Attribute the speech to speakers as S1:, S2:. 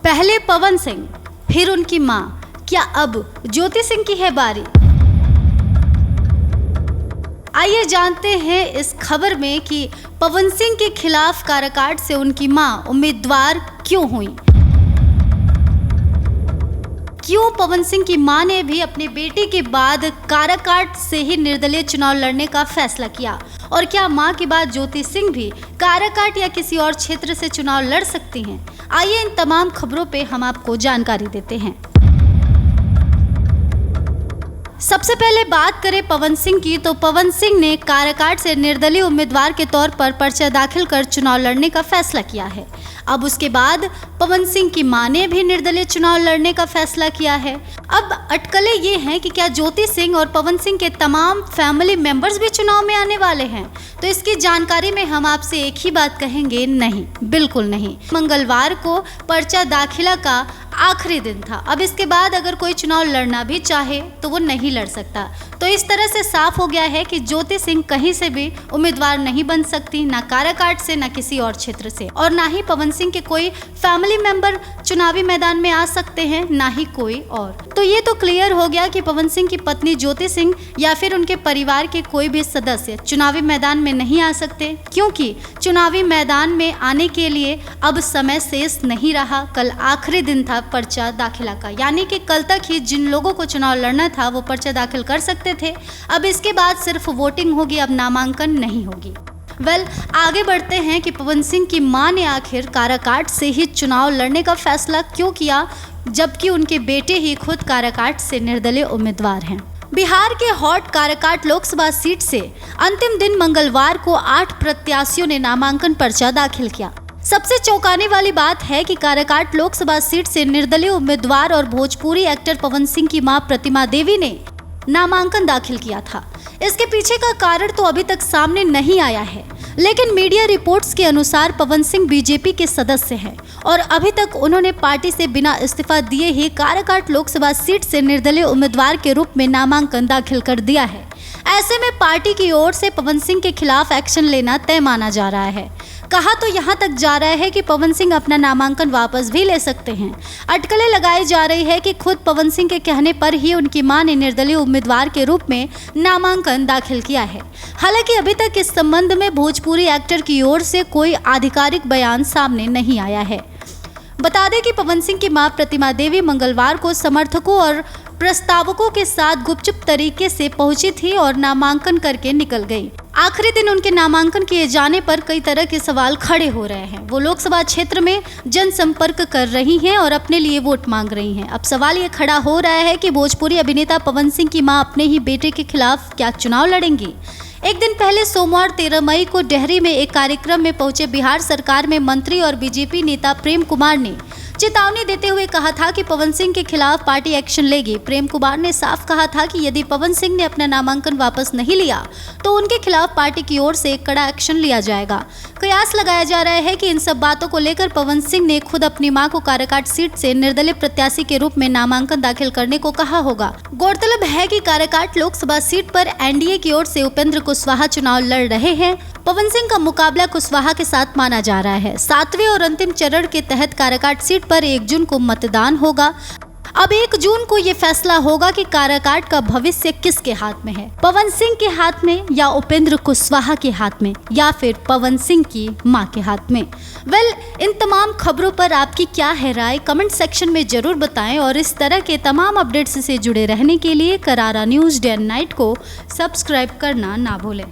S1: पहले पवन सिंह, फिर उनकी मां, क्या अब ज्योति सिंह की है बारी? आइए जानते हैं इस खबर में कि पवन सिंह के खिलाफ काराकाट से उनकी मां उम्मीदवार क्यों हुई। क्यों पवन सिंह की मां ने भी अपने बेटे के बाद काराकाट से ही निर्दलीय चुनाव लड़ने का फैसला किया, और क्या मां के बाद ज्योति सिंह भी काराकाट या किसी और क्षेत्र से चुनाव लड़ सकती हैं? आइए इन तमाम खबरों पे हम आपको जानकारी देते हैं। सबसे पहले बात करें पवन सिंह की, तो पवन सिंह ने काराकाट से निर्दलीय उम्मीदवार के तौर पर पर्चा दाखिल कर चुनाव लड़ने का फैसला किया है। अब उसके बाद पवन सिंह की मां ने भी निर्दलीय चुनाव लड़ने का फैसला किया है। अब अटकलें ये हैं कि क्या ज्योति सिंह और पवन सिंह के तमाम फैमिली मेंबर्स भी चुनाव में आने वाले हैं? तो इसकी जानकारी में हम आपसे एक ही बात कहेंगे, नहीं, बिल्कुल नहीं। मंगलवार को पर्चा दाखिला का आखिरी दिन था। अब इसके बाद अगर कोई चुनाव लड़ना भी चाहे तो वो नहीं लड़ सकता। तो इस तरह से साफ हो गया है कि ज्योति सिंह कहीं से भी उम्मीदवार नहीं बन सकती, ना काराकाट से, ना किसी और क्षेत्र से, और ना ही पवन सिंह के कोई फैमिली मेंबर चुनावी मैदान में आ सकते हैं, ना ही कोई और। तो ये तो क्लियर हो गया कि पवन सिंह की पत्नी ज्योति सिंह या फिर उनके परिवार के कोई भी सदस्य चुनावी मैदान में नहीं आ सकते, क्योंकि चुनावी मैदान में आने के लिए अब समय शेष नहीं रहा। कल आखिरी दिन था पर्चा दाखिला का, यानी कि कल तक ही जिन लोगों को चुनाव लड़ना था वो पर्चा दाखिल कर सकते थे। अब इसके बाद सिर्फ वोटिंग होगी, अब नामांकन नहीं होगी। आगे बढ़ते हैं कि पवन सिंह की मां ने आखिर काराकाट से ही चुनाव लड़ने का फैसला क्यों किया, जबकि उनके बेटे ही खुद काराकाट से निर्दलीय उम्मीदवार हैं। बिहार के हॉट काराकाट लोकसभा सीट से अंतिम दिन मंगलवार को 8 प्रत्याशियों ने नामांकन पर्चा दाखिल किया। सबसे चौंकाने वाली बात है कि काराकाट लोकसभा सीट से निर्दलीय उम्मीदवार और भोजपुरी एक्टर पवन सिंह की मां प्रतिमा देवी ने नामांकन दाखिल किया था। इसके पीछे का कारण तो अभी तक सामने नहीं आया है, लेकिन मीडिया रिपोर्ट्स के अनुसार पवन सिंह बीजेपी के सदस्य हैं और अभी तक उन्होंने पार्टी से बिना इस्तीफा दिए ही काराकाट लोकसभा सीट से निर्दलीय उम्मीदवार के रूप में नामांकन दाखिल कर दिया है। ऐसे में पार्टी की ओर से पवन सिंह के खिलाफ एक्शन लेना तय माना जा रहा है। कहा तो यहाँ तक जा रहा है कि पवन सिंह अपना नामांकन वापस भी ले सकते हैं। अटकलें लगाई जा रही है कि खुद पवन सिंह के कहने पर ही उनकी मां ने निर्दलीय उम्मीदवार के रूप में नामांकन दाखिल किया है। हालांकि अभी तक इस संबंध में भोजपुरी एक्टर की ओर से कोई आधिकारिक बयान सामने नहीं आया है। बता दें कि पवन सिंह की मां प्रतिमा देवी मंगलवार को समर्थकों और प्रस्तावकों के साथ गुपचुप तरीके से पहुंची थी और नामांकन करके निकल गई। आखिरी दिन उनके नामांकन किए जाने पर कई तरह के सवाल खड़े हो रहे हैं। वो लोकसभा क्षेत्र में जनसंपर्क कर रही हैं और अपने लिए वोट मांग रही हैं। अब सवाल ये खड़ा हो रहा है कि भोजपुरी अभिनेता पवन सिंह की मां अपने ही बेटे के खिलाफ क्या चुनाव लड़ेंगी। एक दिन पहले सोमवार 13 मई को डेहरी में एक कार्यक्रम में पहुंचे बिहार सरकार में मंत्री और बीजेपी नेता प्रेम कुमार ने चेतावनी देते हुए कहा था कि पवन सिंह के खिलाफ पार्टी एक्शन लेगी। प्रेम कुमार ने साफ कहा था कि यदि पवन सिंह ने अपना नामांकन वापस नहीं लिया तो उनके खिलाफ पार्टी की ओर से कड़ा एक्शन लिया जाएगा। कयास लगाया जा रहा है कि इन सब बातों को लेकर पवन सिंह ने खुद अपनी मां को काराकाट सीट से निर्दलीय प्रत्याशी के रूप में नामांकन दाखिल करने को कहा होगा। गौरतलब है कि काराकाट लोकसभा सीट पर एनडीए की ओर से उपेंद्र कुशवाहा चुनाव लड़ रहे हैं। पवन सिंह का मुकाबला कुशवाहा के साथ माना जा रहा है। 7वें और अंतिम चरण के तहत काराकाट सीट पर 1 जून को मतदान होगा। अब 1 जून को ये फैसला होगा कि काराकाट का भविष्य किसके हाथ में है, पवन सिंह के हाथ में या उपेंद्र कुशवाहा के हाथ में या फिर पवन सिंह की मां के हाथ में। इन तमाम खबरों पर आपकी क्या है राय, कमेंट सेक्शन में जरूर बताएं और इस तरह के तमाम अपडेट्स से जुड़े रहने के लिए करारा न्यूज़ डे एंड नाइट को सब्सक्राइब करना ना भूलें।